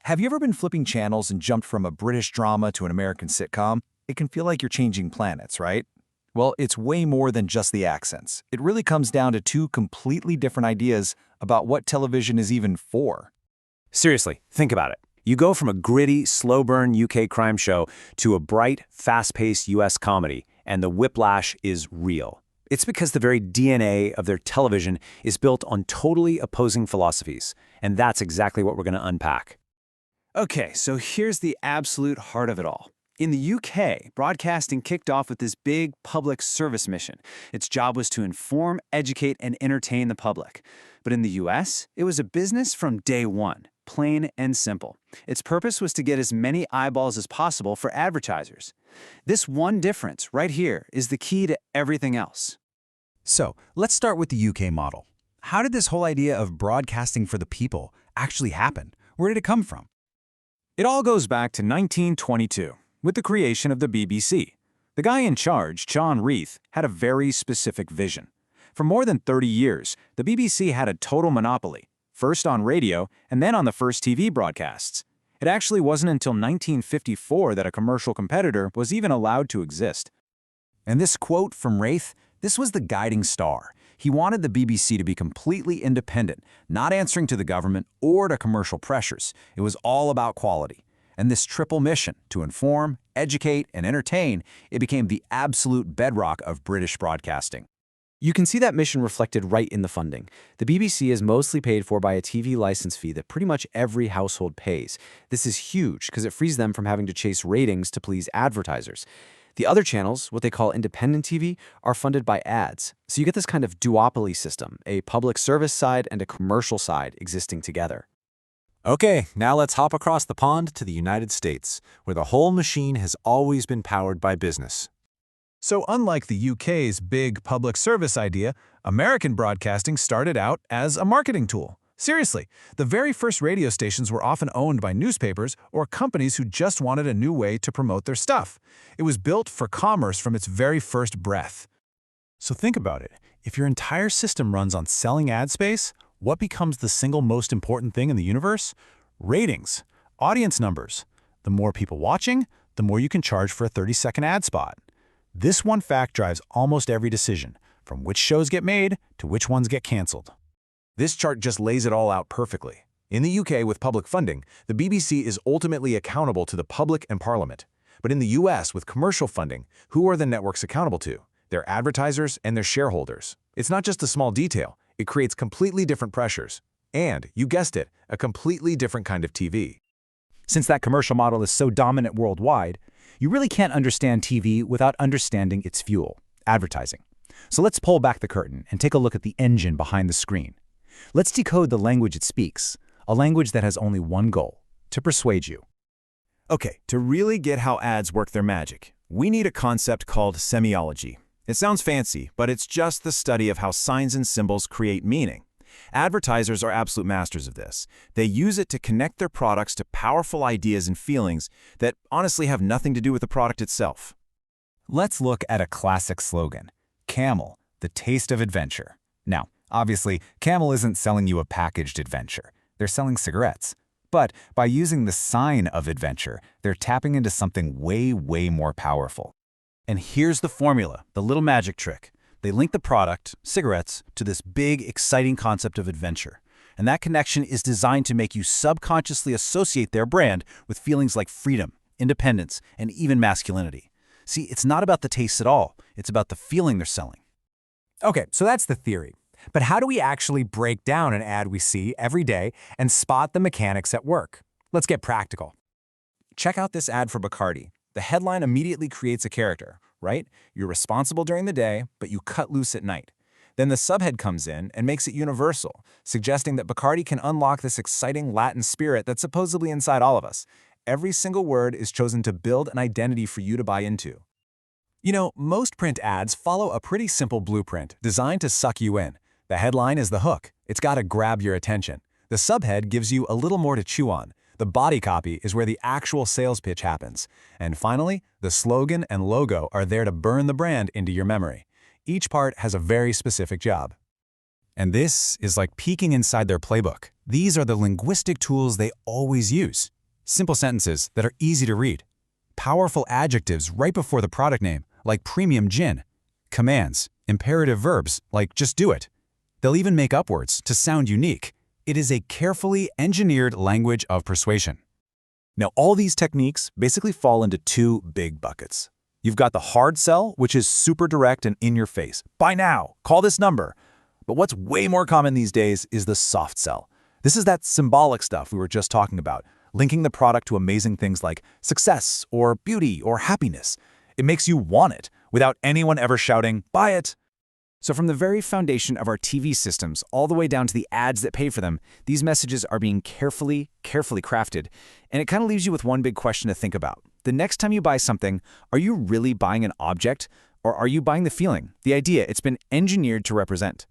Have you ever been flipping channels and jumped from a British drama to an American sitcom? It can feel like you're changing planets, right? Well, it's way more than just the accents. It really comes down to two completely different ideas about what television is even for. Seriously, think about it. You go from a gritty, slow-burn UK crime show to a bright, fast-paced US comedy, and the whiplash is real. It's because the very DNA of their television is built on totally opposing philosophies, and that's exactly what we're going to unpack. Okay, so here's the absolute heart of it all. In the UK, broadcasting kicked off with this big public service mission. Its job was to inform, educate, and entertain the public. But in the US, it was a business from day one, plain and simple. Its purpose was to get as many eyeballs as possible for advertisers. This one difference right here is the key to everything else. So, let's start with the UK model. How did this whole idea of broadcasting for the people actually happen? Where did it come from? It all goes back to 1922, with the creation of the BBC. The guy in charge, John Reith, had a very specific vision. For more than 30 years, the BBC had a total monopoly, first on radio and then on the first TV broadcasts. It actually wasn't until 1954 that a commercial competitor was even allowed to exist. And this quote from Reith, this was the guiding star. He wanted the BBC to be completely independent, not answering to the government or to commercial pressures. It was all about quality. And this triple mission, to inform, educate, and entertain, it became the absolute bedrock of British broadcasting. You can see that mission reflected right in the funding. The BBC is mostly paid for by a TV license fee that pretty much every household pays. This is huge because it frees them from having to chase ratings to please advertisers. The other channels, what they call independent TV, are funded by ads. So you get this kind of duopoly system, a public service side and a commercial side existing together. Okay, now let's hop across the pond to the United States, where the whole machine has always been powered by business. So unlike the UK's big public service idea, American broadcasting started out as a marketing tool. Seriously, the very first radio stations were often owned by newspapers or companies who just wanted a new way to promote their stuff. It was built for commerce from its very first breath. So think about it. If your entire system runs on selling ad space, what becomes the single most important thing in the universe? Ratings, audience numbers. The more people watching, the more you can charge for a 30-second ad spot. This one fact drives almost every decision, from which shows get made to which ones get canceled. This chart just lays it all out perfectly. In the UK, with public funding, the BBC is ultimately accountable to the public and Parliament. But in the US, with commercial funding, who are the networks accountable to? Their advertisers and their shareholders. It's not just a small detail. It creates completely different pressures. And, you guessed it, a completely different kind of TV. Since that commercial model is so dominant worldwide, you really can't understand TV without understanding its fuel, advertising. So let's pull back the curtain and take a look at the engine behind the screen. Let's decode the language it speaks, a language that has only one goal: to persuade you. Okay, to really get how ads work their magic, we need a concept called semiology. It sounds fancy, but it's just the study of how signs and symbols create meaning. Advertisers are absolute masters of this. They use it to connect their products to powerful ideas and feelings that honestly have nothing to do with the product itself. Let's look at a classic slogan: Camel, the taste of adventure. Now, obviously, Camel isn't selling you a packaged adventure. They're selling cigarettes. But by using the sign of adventure, they're tapping into something way, way more powerful. And here's the formula, the little magic trick. They link the product, cigarettes, to this big, exciting concept of adventure. And that connection is designed to make you subconsciously associate their brand with feelings like freedom, independence, and even masculinity. See, it's not about the taste at all. It's about the feeling they're selling. Okay, so that's the theory. But how do we actually break down an ad we see every day and spot the mechanics at work? Let's get practical. Check out this ad for Bacardi. The headline immediately creates a character, right? You're responsible during the day, but you cut loose at night. Then the subhead comes in and makes it universal, suggesting that Bacardi can unlock this exciting Latin spirit that's supposedly inside all of us. Every single word is chosen to build an identity for you to buy into. You know, most print ads follow a pretty simple blueprint designed to suck you in. The headline is the hook. It's got to grab your attention. The subhead gives you a little more to chew on. The body copy is where the actual sales pitch happens. And finally, the slogan and logo are there to burn the brand into your memory. Each part has a very specific job. And this is like peeking inside their playbook. These are the linguistic tools they always use. Simple sentences that are easy to read. Powerful adjectives right before the product name, like premium gin. Commands, imperative verbs, like just do it. They'll even make up words to sound unique. It is a carefully engineered language of persuasion. Now, all these techniques basically fall into two big buckets. You've got the hard sell, which is super direct and in your face. Buy now, call this number. But what's way more common these days is the soft sell. This is that symbolic stuff we were just talking about, linking the product to amazing things like success or beauty or happiness. It makes you want it without anyone ever shouting, buy it. So from the very foundation of our TV systems all the way down to the ads that pay for them, these messages are being carefully crafted. And it kind of leaves you with one big question to think about. The next time you buy something, are you really buying an object, or are you buying the feeling, the idea it's been engineered to represent?